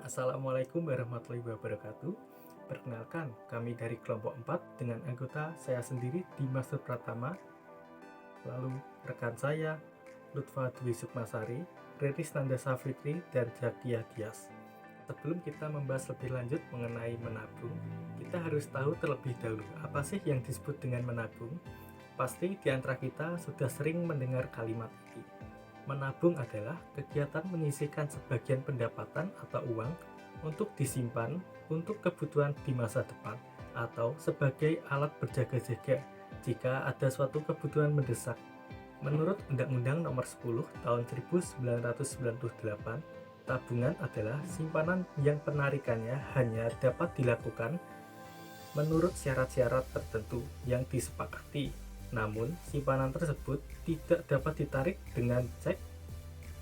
Assalamualaikum warahmatullahi wabarakatuh. Perkenalkan, kami dari kelompok 4 dengan anggota saya sendiri Dimas Pratama, lalu rekan saya Lutfa Dwi Sukmasari, Riris Nanda Safitri, dan Zakiah Dias. Sebelum kita membahas lebih lanjut mengenai menabung, kita harus tahu terlebih dahulu apa sih yang disebut dengan menabung. Pasti di antara kita sudah sering mendengar kalimat ini. Menabung adalah kegiatan menyisihkan sebagian pendapatan atau uang untuk disimpan untuk kebutuhan di masa depan atau sebagai alat berjaga-jaga jika ada suatu kebutuhan mendesak. Menurut Undang-Undang Nomor 10 Tahun 1998, tabungan adalah simpanan yang penarikannya hanya dapat dilakukan menurut syarat-syarat tertentu yang disepakati. Namun, simpanan tersebut tidak dapat ditarik dengan cek,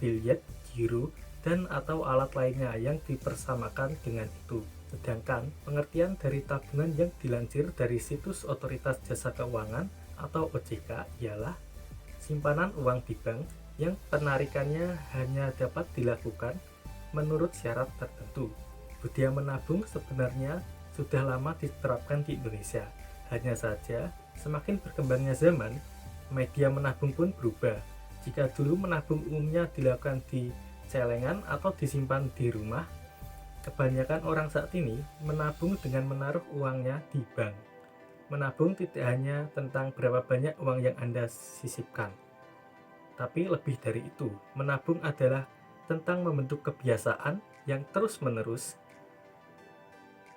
biliet, giro, dan atau alat lainnya yang dipersamakan dengan itu. Sedangkan, pengertian dari tabungan yang dilansir dari situs Otoritas Jasa Keuangan atau OJK ialah simpanan uang di bank yang penarikannya hanya dapat dilakukan menurut syarat tertentu. Budaya menabung sebenarnya sudah lama diterapkan di Indonesia. Hanya saja, semakin berkembangnya zaman, media menabung pun berubah. Jika dulu menabung umumnya dilakukan di celengan atau disimpan di rumah, kebanyakan orang saat ini menabung dengan menaruh uangnya di bank. Menabung tidak hanya tentang berapa banyak uang yang Anda sisipkan, tapi lebih dari itu, menabung adalah tentang membentuk kebiasaan yang terus-menerus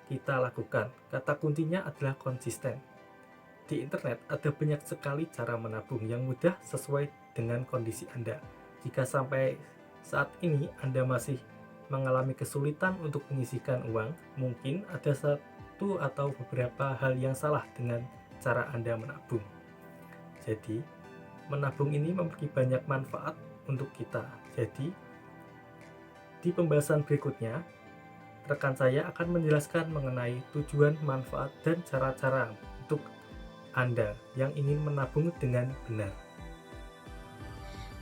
kita lakukan. Kata kuncinya adalah konsisten. Di internet ada banyak sekali cara menabung yang mudah sesuai dengan kondisi Anda. Jika sampai saat ini Anda masih mengalami kesulitan untuk menyisihkan uang, mungkin ada satu atau beberapa hal yang salah dengan cara Anda menabung. Jadi, menabung ini memiliki banyak manfaat untuk kita. Jadi, di pembahasan berikutnya, rekan saya akan menjelaskan mengenai tujuan, manfaat, dan cara-cara untuk Anda yang ingin menabung dengan benar.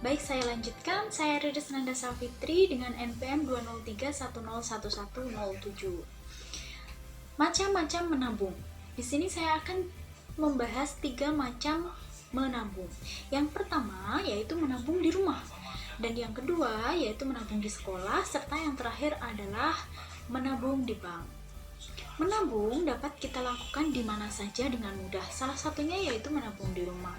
Baik, saya lanjutkan. Saya Riris Nanda Safitri dengan NPM 203101107. Macam-macam menabung. Di sini saya akan membahas 3 macam menabung. Yang pertama yaitu menabung di rumah. Dan yang kedua yaitu menabung di sekolah, serta yang terakhir adalah menabung di bank. Menabung dapat kita lakukan di mana saja dengan mudah. Salah satunya yaitu menabung di rumah.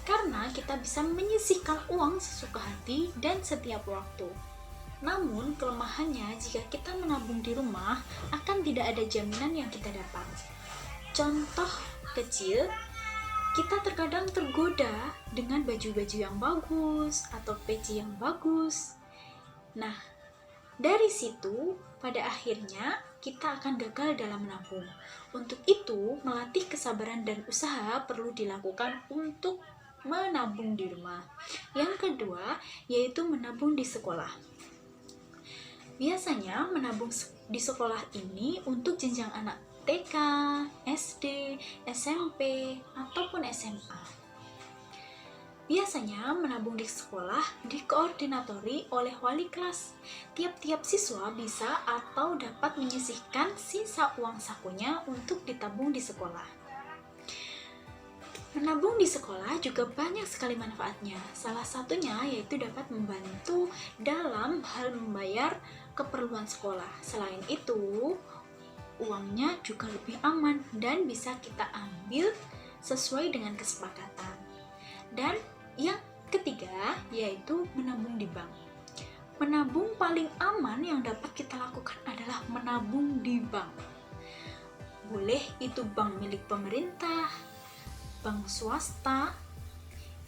Karena kita bisa menyisihkan uang sesuka hati dan setiap waktu. Namun, kelemahannya jika kita menabung di rumah akan tidak ada jaminan yang kita dapat. Contoh kecil, kita terkadang tergoda dengan baju-baju yang bagus atau peci yang bagus. Nah, dari situ, pada akhirnya kita akan gagal dalam menabung. Untuk itu, melatih kesabaran dan usaha perlu dilakukan untuk menabung di rumah. Yang kedua, yaitu menabung di sekolah. Biasanya menabung di sekolah ini untuk jenjang anak TK, SD, SMP, ataupun SMA. Biasanya menabung di sekolah dikoordinatori oleh wali kelas. Tiap-tiap siswa bisa atau dapat menyisihkan sisa uang sakunya untuk ditabung di sekolah. Menabung di sekolah juga banyak sekali manfaatnya. Salah satunya yaitu dapat membantu dalam hal membayar keperluan sekolah. Selain itu, uangnya juga lebih aman dan bisa kita ambil sesuai dengan kesepakatan. Dan yang ketiga yaitu menabung di bank. Menabung paling aman yang dapat kita lakukan adalah menabung di bank. Boleh itu bank milik pemerintah, bank swasta,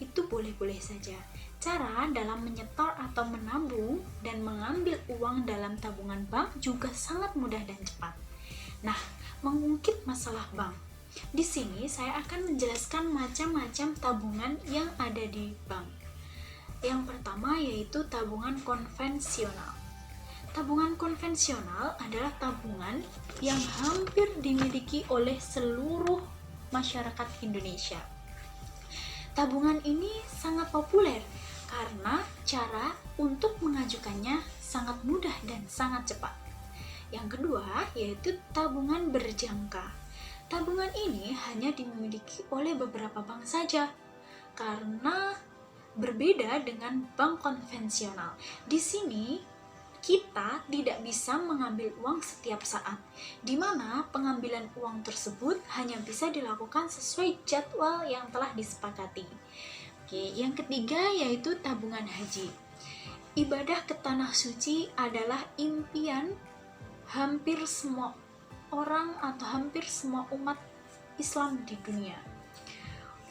itu boleh-boleh saja. Cara dalam menyetor atau menabung dan mengambil uang dalam tabungan bank juga sangat mudah dan cepat. Nah, mengungkit masalah bank. Di sini saya akan menjelaskan macam-macam tabungan yang ada di bank. Yang pertama yaitu tabungan konvensional. Tabungan konvensional adalah tabungan yang hampir dimiliki oleh seluruh masyarakat Indonesia. Tabungan ini sangat populer karena cara untuk mengajukannya sangat mudah dan sangat cepat. Yang kedua yaitu tabungan berjangka. Tabungan ini hanya dimiliki oleh beberapa bank saja karena berbeda dengan bank konvensional. Di sini kita tidak bisa mengambil uang setiap saat, di mana pengambilan uang tersebut hanya bisa dilakukan sesuai jadwal yang telah disepakati. Oke, yang ketiga yaitu tabungan haji. Ibadah ke tanah suci adalah impian hampir semua orang atau hampir semua umat Islam di dunia.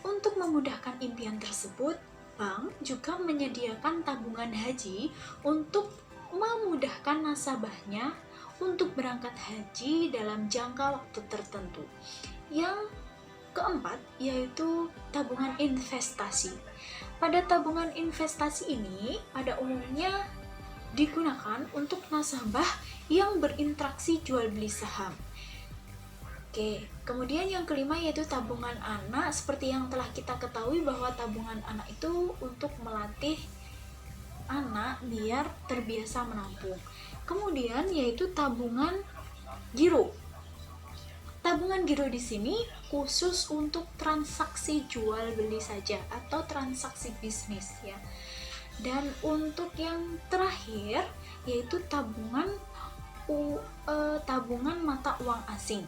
Untuk memudahkan impian tersebut, bank juga menyediakan tabungan haji untuk memudahkan nasabahnya untuk berangkat haji dalam jangka waktu tertentu. Yang keempat yaitu tabungan investasi. Pada tabungan investasi ini pada umumnya digunakan untuk nasabah yang berinteraksi jual beli saham. Oke, kemudian yang kelima yaitu tabungan anak. Seperti yang telah kita ketahui bahwa tabungan anak itu untuk melatih anak biar terbiasa menabung. Kemudian yaitu tabungan giro. Tabungan giro di sini khusus untuk transaksi jual beli saja atau transaksi bisnis ya. Dan untuk yang terakhir yaitu tabungan mata uang asing,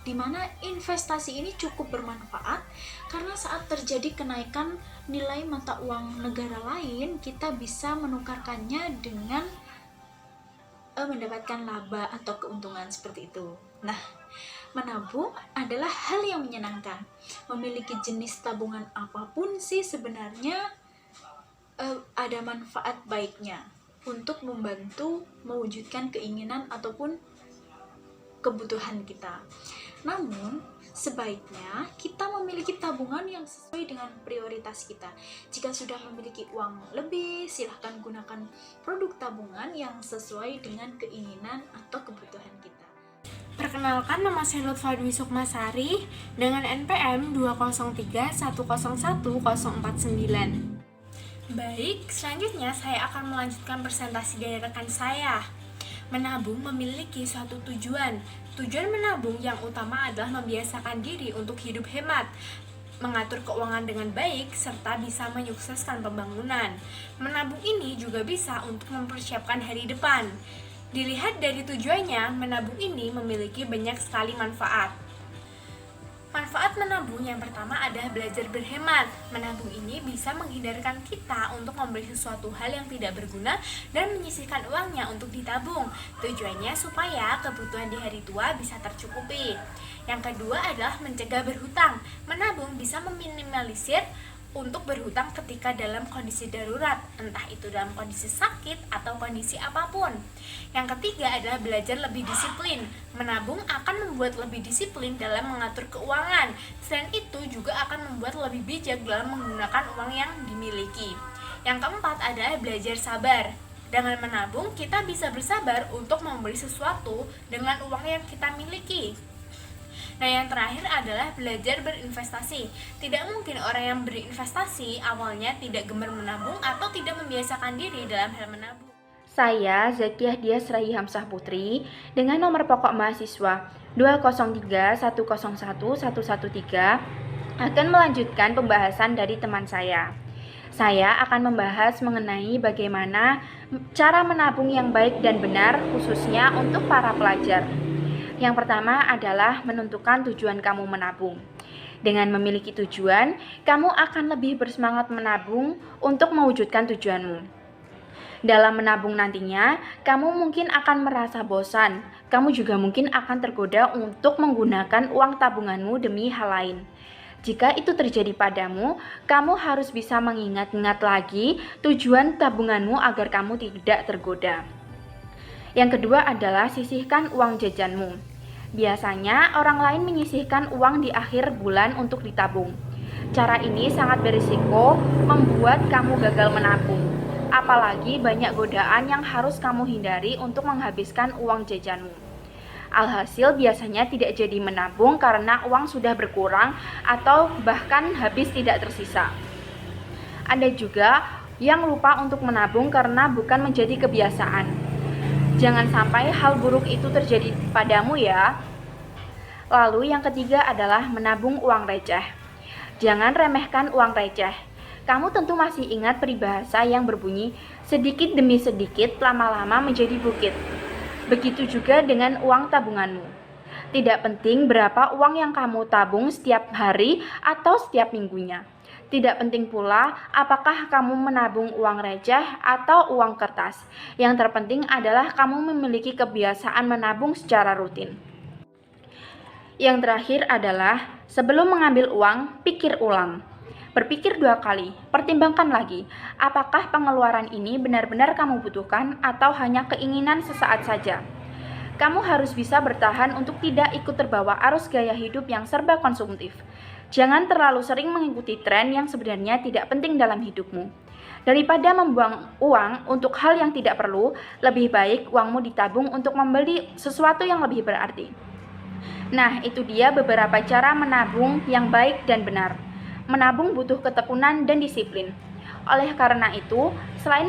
di mana investasi ini cukup bermanfaat karena saat terjadi kenaikan nilai mata uang negara lain, kita bisa menukarkannya dengan mendapatkan laba atau keuntungan seperti itu. Nah, menabung adalah hal yang menyenangkan. Memiliki jenis tabungan apapun sih sebenarnya ada manfaat baiknya untuk membantu mewujudkan keinginan ataupun kebutuhan kita. Namun, sebaiknya kita memiliki tabungan yang sesuai dengan prioritas kita. Jika sudah memiliki uang lebih, silahkan gunakan produk tabungan yang sesuai dengan keinginan atau kebutuhan kita. Perkenalkan, nama saya Lutfa Dwi Sukmasari dengan NPM 203111049. Baik, selanjutnya saya akan melanjutkan presentasi dari rekan saya. Menabung memiliki suatu tujuan. Tujuan menabung yang utama adalah membiasakan diri untuk hidup hemat, mengatur keuangan dengan baik, serta bisa menyukseskan pembangunan. Menabung ini juga bisa untuk mempersiapkan hari depan. Dilihat dari tujuannya, menabung ini memiliki banyak sekali manfaat. Manfaat menabung yang pertama adalah belajar berhemat. Menabung ini bisa menghindarkan kita untuk membeli sesuatu hal yang tidak berguna dan menyisihkan uangnya untuk ditabung. Tujuannya supaya kebutuhan di hari tua bisa tercukupi. Yang kedua adalah mencegah berhutang. Menabung bisa meminimalisir untuk berhutang ketika dalam kondisi darurat, entah itu dalam kondisi sakit atau kondisi apapun. Yang ketiga adalah belajar lebih disiplin. Menabung akan membuat lebih disiplin dalam mengatur keuangan. Selain itu juga akan membuat lebih bijak dalam menggunakan uang yang dimiliki. Yang keempat adalah belajar sabar. Dengan menabung, kita bisa bersabar untuk membeli sesuatu dengan uang yang kita miliki. Nah, yang terakhir adalah belajar berinvestasi. Tidak mungkin orang yang berinvestasi awalnya tidak gemar menabung atau tidak membiasakan diri dalam hal menabung. Saya Zakiah Dias Rai Hamsah Putri dengan nomor pokok mahasiswa 203101113 akan melanjutkan pembahasan dari teman saya. Saya akan membahas mengenai bagaimana cara menabung yang baik dan benar khususnya untuk para pelajar. Yang pertama adalah menentukan tujuan kamu menabung. Dengan memiliki tujuan, kamu akan lebih bersemangat menabung untuk mewujudkan tujuanmu. Dalam menabung nantinya, kamu mungkin akan merasa bosan. Kamu juga mungkin akan tergoda untuk menggunakan uang tabunganmu demi hal lain. Jika itu terjadi padamu, kamu harus bisa mengingat-ingat lagi tujuan tabunganmu agar kamu tidak tergoda. Yang kedua adalah sisihkan uang jajanmu. Biasanya orang lain menyisihkan uang di akhir bulan untuk ditabung. Cara ini sangat berisiko membuat kamu gagal menabung. Apalagi banyak godaan yang harus kamu hindari untuk menghabiskan uang jajanmu. Alhasil biasanya tidak jadi menabung karena uang sudah berkurang atau bahkan habis tidak tersisa. Ada juga yang lupa untuk menabung karena bukan menjadi kebiasaan. Jangan sampai hal buruk itu terjadi padamu ya. Lalu yang ketiga adalah menabung uang receh. Jangan remehkan uang receh. Kamu tentu masih ingat peribahasa yang berbunyi, sedikit demi sedikit lama-lama menjadi bukit. Begitu juga dengan uang tabunganmu. Tidak penting berapa uang yang kamu tabung setiap hari atau setiap minggunya. Tidak penting pula apakah kamu menabung uang receh atau uang kertas. Yang terpenting adalah kamu memiliki kebiasaan menabung secara rutin. Yang terakhir adalah sebelum mengambil uang, pikir ulang. Berpikir 2 kali, pertimbangkan lagi, apakah pengeluaran ini benar-benar kamu butuhkan atau hanya keinginan sesaat saja. Kamu harus bisa bertahan untuk tidak ikut terbawa arus gaya hidup yang serba konsumtif. Jangan terlalu sering mengikuti tren yang sebenarnya tidak penting dalam hidupmu. Daripada membuang uang untuk hal yang tidak perlu, lebih baik uangmu ditabung untuk membeli sesuatu yang lebih berarti. Nah, itu dia beberapa cara menabung yang baik dan benar. Menabung butuh ketekunan dan disiplin. Oleh karena itu, selain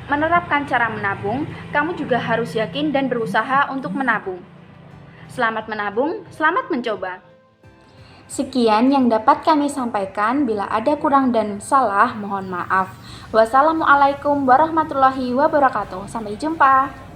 menerapkan cara menabung, kamu juga harus yakin dan berusaha untuk menabung. Selamat menabung, selamat mencoba. Sekian yang dapat kami sampaikan. Bila ada kurang dan salah, mohon maaf. Wassalamualaikum warahmatullahi wabarakatuh. Sampai jumpa.